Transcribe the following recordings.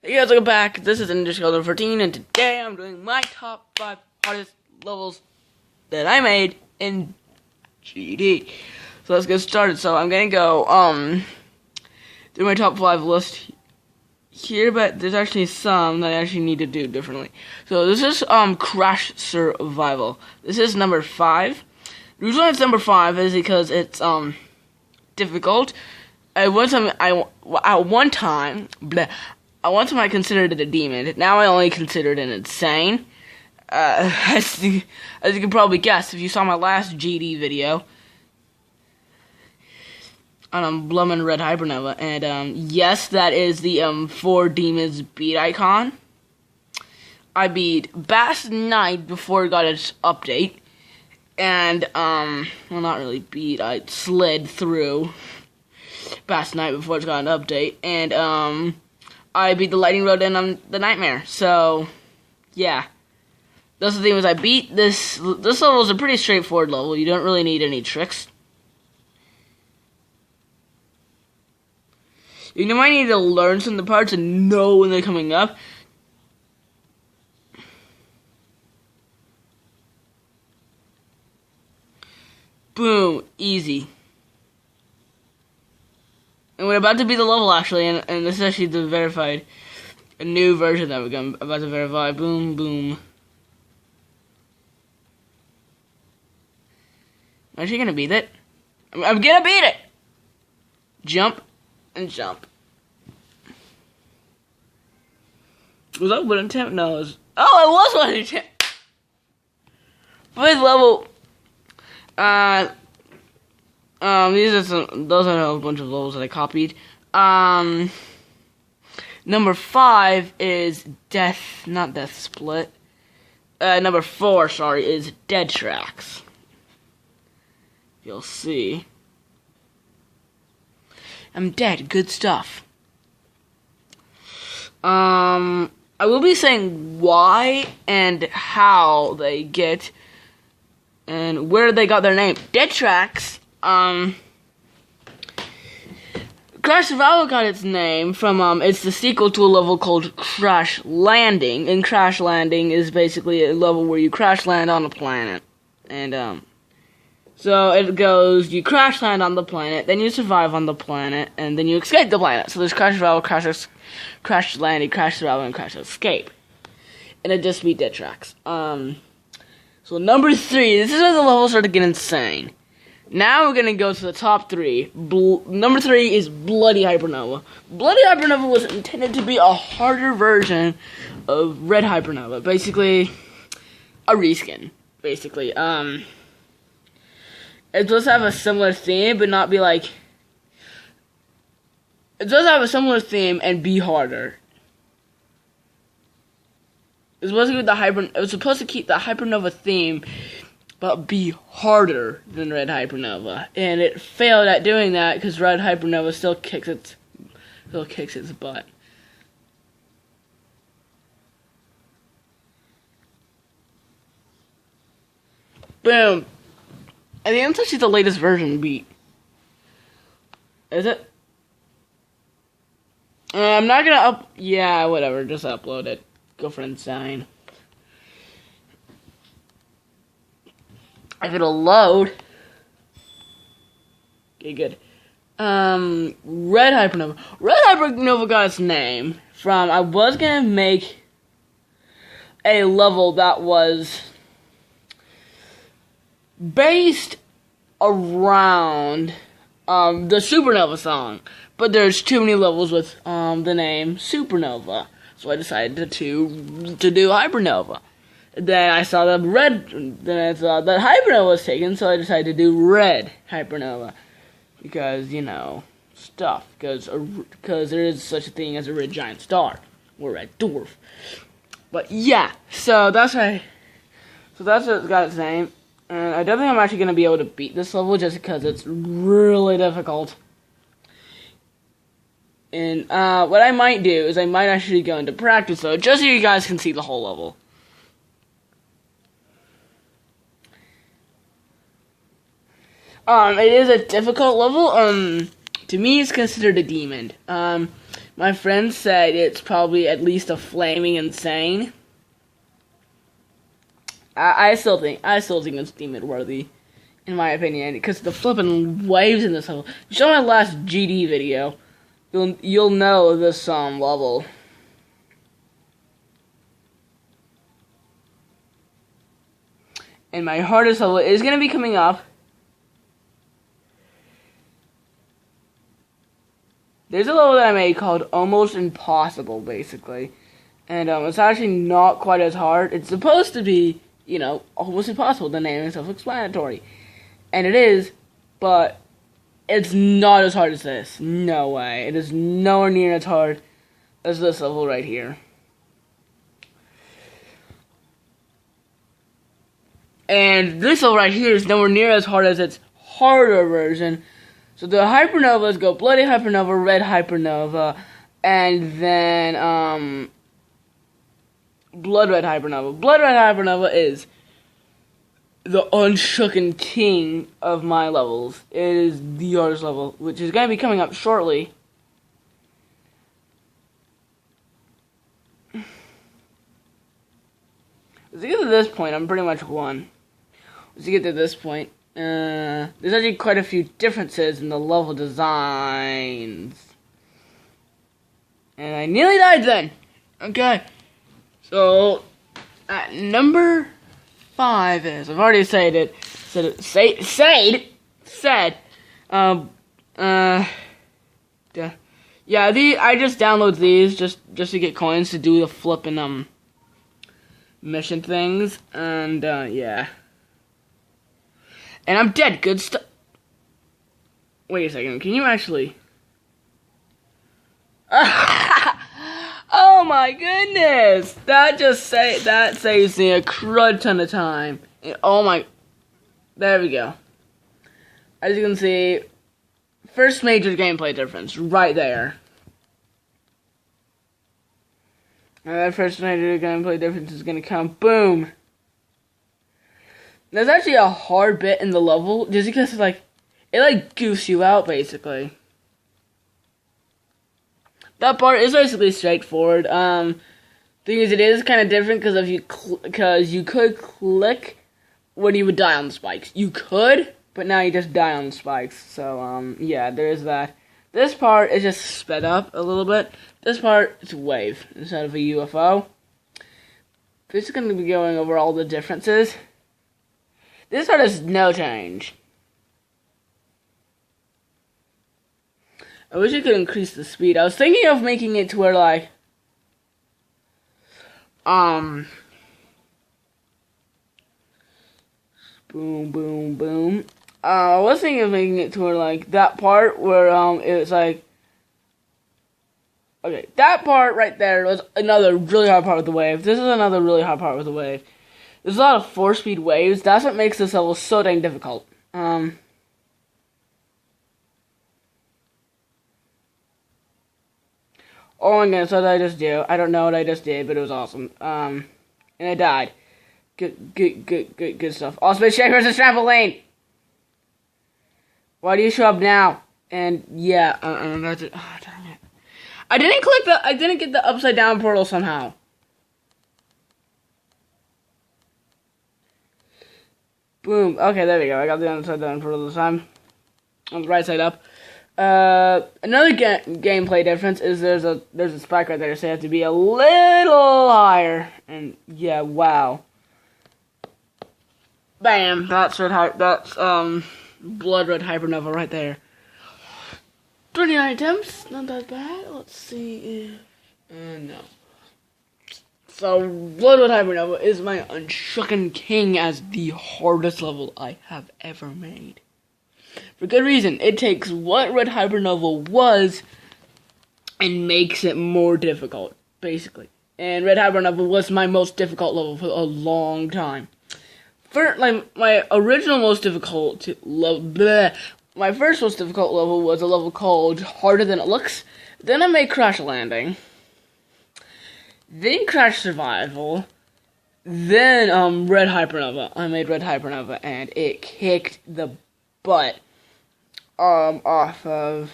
Hey guys, welcome back. This is Underscore 14, and today I'm doing my top 5 hardest levels that I made in GD. So let's get started. So I'm gonna go through my top 5 list here, but there's actually some that I actually need to do differently. So this is Crash Survival. This is number 5. The reason why it's number 5 is because it's difficult. At one time I considered it a demon. Now I only consider it an insane. As you can probably guess, if you saw my last GD video on Blum Red Hypernova, and yes, that is the 4 demons beat icon. I beat Bass Knight before it got its update, and well, not really beat. I slid through Bass Knight before it got an update, and I beat the Lightning Road and the Nightmare. So, yeah. Those are the things I beat. This level is a pretty straightforward level. You don't really need any tricks. You might need to learn some of the parts and know when they're coming up. Boom. Easy. And we're about to beat the level, actually, and this is actually the verified, a new version that we're about to verify. Boom, boom. I'm actually gonna beat it. I'm gonna beat it! Jump, and jump. Was that one attempt? No, it was... Oh, it was one attempt! Fifth level. Those are a bunch of levels that I copied. Number 5 is not Death Split. Number 4, sorry, is Dead Tracks. You'll see. I'm dead, good stuff. I will be saying why and how they get and where they got their name. Dead Tracks. Crash Survival got its name from, it's the sequel to a level called Crash Landing, and Crash Landing is basically a level where you crash land on a planet, and, so it goes, you crash land on the planet, then you survive on the planet, and then you escape the planet. So there's Crash Survival, Crash Landing, Crash Survival, and Crash Escape. And it just beat Dead Tracks. So number 3, this is where the levels start to get insane. Now we're gonna go to the top 3. Number 3 is Bloody Hypernova. Bloody Hypernova was intended to be a harder version of Red Hypernova. Basically, a reskin. Basically, it's supposed to have a similar theme, but not be like. It does have a similar theme and be harder. It was supposed to keep the Hypernova theme, but be harder than Red Hypernova, and it failed at doing that because Red Hypernova still kicks its butt. Boom! I think that's actually the latest version beat. Is it? I'm not gonna yeah, whatever. Just upload it. Go for insane. If it'll load. Okay, good. Red Hypernova. Red Hypernova got its name from, I was gonna make a level that was based around the Supernova song. But there's too many levels with the name Supernova. So I decided to do Hypernova. Then I saw that Hypernova was taken, so I decided to do Red Hypernova. Because, you know, stuff. Because there is such a thing as a red giant star. Or red dwarf. But yeah, so that's what got its name. And I don't think I'm actually going to be able to beat this level just because it's really difficult. And what I might do is I might actually go into practice mode just so you guys can see the whole level. It is a difficult level. To me, it's considered a demon. My friend said it's probably at least a flaming insane. I still think it's demon worthy, in my opinion, because the flipping waves in this level. Show my last GD video, you'll know this level. And my hardest level is gonna be coming up. There's a level that I made called Almost Impossible, basically. And it's actually not quite as hard. It's supposed to be, you know, almost impossible. The name is self-explanatory. And it is, but it's not as hard as this. No way. It is nowhere near as hard as this level right here. And this level right here is nowhere near as hard as its harder version. So the hypernovas go Bloody Hypernova, Red Hypernova, and then Blood Red Hypernova. Blood Red Hypernova is the unshooken king of my levels. It is the hardest level, which is going to be coming up shortly. As I get to this point, I'm pretty much won. As you get to this point, there's actually quite a few differences in the level designs. And I nearly died then. Okay. So, at number 5 is, I've already said it. Yeah, I just download these just to get coins to do the flippin' mission things, and yeah. And I'm dead. Good stuff. Wait a second. Can you actually? Oh my goodness! That saves me a crud ton of time. Oh my. There we go. As you can see, first major gameplay difference right there. And that first major gameplay difference is gonna come. Boom. There's actually a hard bit in the level, just because it goofs you out, basically. That part is basically straightforward. Thing is, it is kind of different because you could click when you would die on the spikes. You could, but now you just die on the spikes. So, yeah, there is that. This part is just sped up a little bit. This part is a wave instead of a UFO. This is going to be going over all the differences. This part has no change. I wish I could increase the speed. I was thinking of making it to where, like, boom, boom, boom. I was thinking of making it to where, like, that part where, it's like, okay, that part right there was another really hard part with the wave. This is another really hard part with the wave. There's a lot of 4-speed waves. That's what makes this level so dang difficult. Oh my goodness, what did I just do? I don't know what I just did, but it was awesome. And I died. Good stuff. Oh, Space Shack versus Trampoline! Why do you show up now? And yeah, that's it. Oh, dang it. I didn't get the upside down portal somehow. Boom. Okay, there we go. I got the upside down portal this time. On the right side up. Another gameplay difference is there's a spike right there, so you have to be a little higher. And yeah, wow. Bam. That's Blood Red Hypernova right there. 29 attempts, not that bad. Let's see if no. So Blood Red Hypernova is my Unshocken King as the hardest level I have ever made. For good reason. It takes what Red Hypernova was and makes it more difficult, basically. And Red Hypernova was my most difficult level for a long time. For my original most difficult level, my first most difficult level was a level called Harder Than It Looks. Then I made Crash Landing. Then Crash Survival. Then Red Hypernova. I made Red Hypernova, and it kicked the butt off of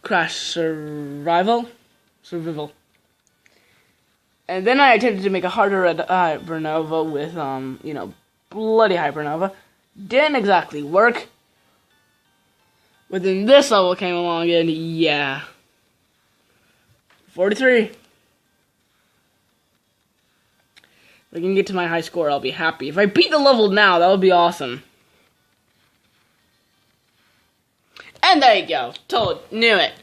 Crash Survival. And then I attempted to make a harder Red Hypernova with, Bloody Hypernova. Didn't exactly work. But then this level came along and, yeah. 43. If I can get to my high score, I'll be happy. If I beat the level now, that would be awesome. And there you go. Knew it.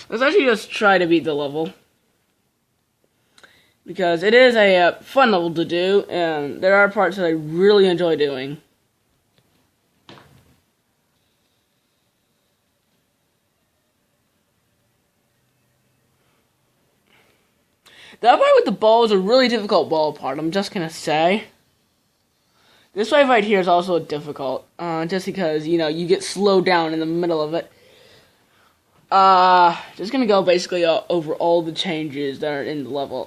Let's actually just try to beat the level. Because it is a fun level to do, and there are parts that I really enjoy doing. That part with the ball is a really difficult ball part, I'm just gonna say. This wave right here is also difficult, just because, you get slowed down in the middle of it. Just gonna go basically over all the changes that are in the level.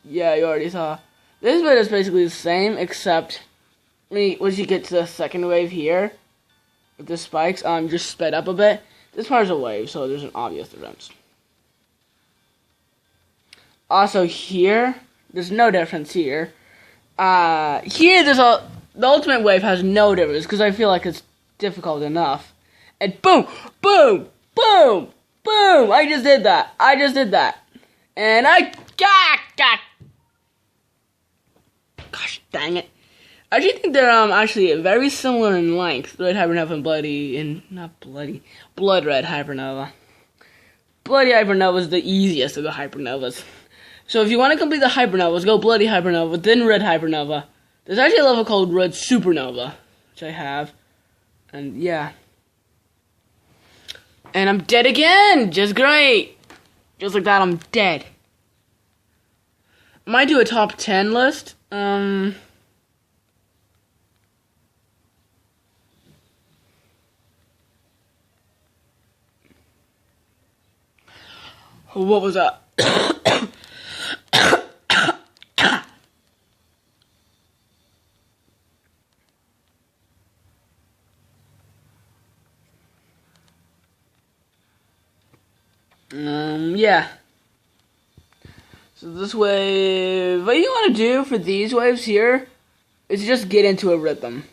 Yeah, you already saw. This bit is basically the same, except once you get to the second wave here, with the spikes, just sped up a bit. This part is a wave, so there's an obvious difference. Also here, there's no difference here. Here the ultimate wave has no difference, because I feel like it's difficult enough. And boom, boom, boom, boom! I just did that. And I gosh dang it. I actually think they're actually very similar in length. Red Hypernova and Blood Red Hypernova. Bloody Hypernova is the easiest of the Hypernovas. So if you want to complete the Hypernovas, go Bloody Hypernova, then Red Hypernova. There's actually a level called Red Supernova, which I have. And yeah. And I'm dead again! Just great! Just like that, I'm dead. I might do a top 10 list. What was that? Yeah. So this wave, what you want to do for these waves here is just get into a rhythm.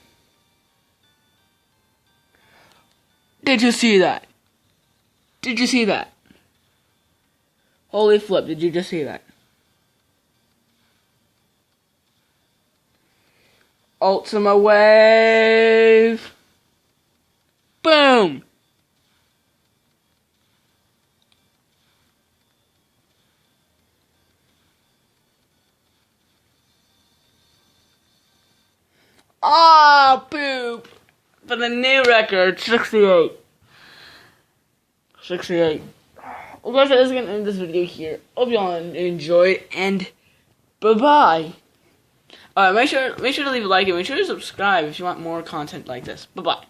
Did you see that? Did you see that? Holy flip, did you just see that? Ultima wave. Boom. Ah, poop. For the new record, 68. 68. Well, guys, that's going to end this video here. Hope y'all enjoyed, and bye-bye. Make sure to leave a like and make sure to subscribe if you want more content like this. Bye-bye.